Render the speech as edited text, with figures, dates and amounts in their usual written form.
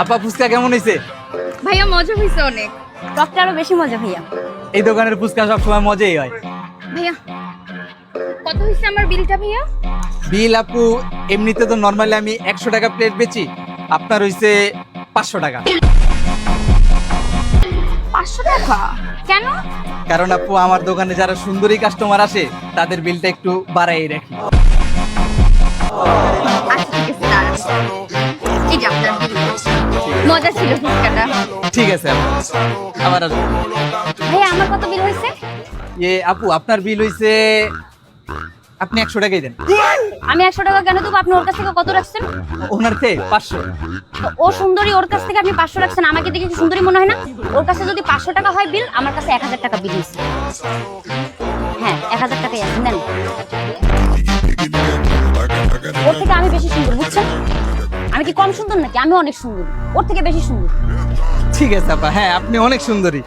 আপা ফুচকা কেমন হয়েছে? ভাইয়া মজা হয়েছে অনেক। টকটা আরো বেশি মজা ভাইয়া। এই দোকানের ফুচকা সবসময় মজাই হয়। ভাইয়া কত হয়েছে আমার বিলটা ভাইয়া? বিল আপু এমনিতে তো নর্মালি আমি 100 টাকা প্লেট বেচি, আপনার হইছে 500 টাকা। 500 টাকা কেন? কারণ আপু আমার দোকানে যারা সুন্দরী কাস্টমার আসে তাদের বিলটা একটু বাড়াই রাখি। আচ্ছা ঠিক আছে দাঁড়ান। এই যে আপনার বিল। মজা ছিল ফুচকাটা। ঠিক আছে আপু, আবার আসবো। ভাইয়া আমার কত বিল হয়েছে? আপু আপনার বিল হইছে, আপনি 100 টাকাই দেন। আমি 100 টাকা কেন দেবো? আপনি ওর কাছ থেকে কত রাখছেন? ওনার থেকে 500। তো ও সুন্দরী, ওর কাছ থেকে আপনি 500 রাখছেন, আমাকে দেখে কি সুন্দরী মনে হয় না? ওর কাছে যদি 500 টাকা হয় বিল, আমার কাছে 1000 টাকা বিল হয়েছে। হ্যাঁ 1000 টাকাই আছে, নেন। ওর থেকে আমি বেশি সুন্দর, বুঝছেন? আমি কি কম সুন্দর নাকি? আমি অনেক সুন্দর, ওর থেকে বেশি সুন্দর। ঠিক আছে আপা, হ্যাঁ আপনি অনেক সুন্দরী।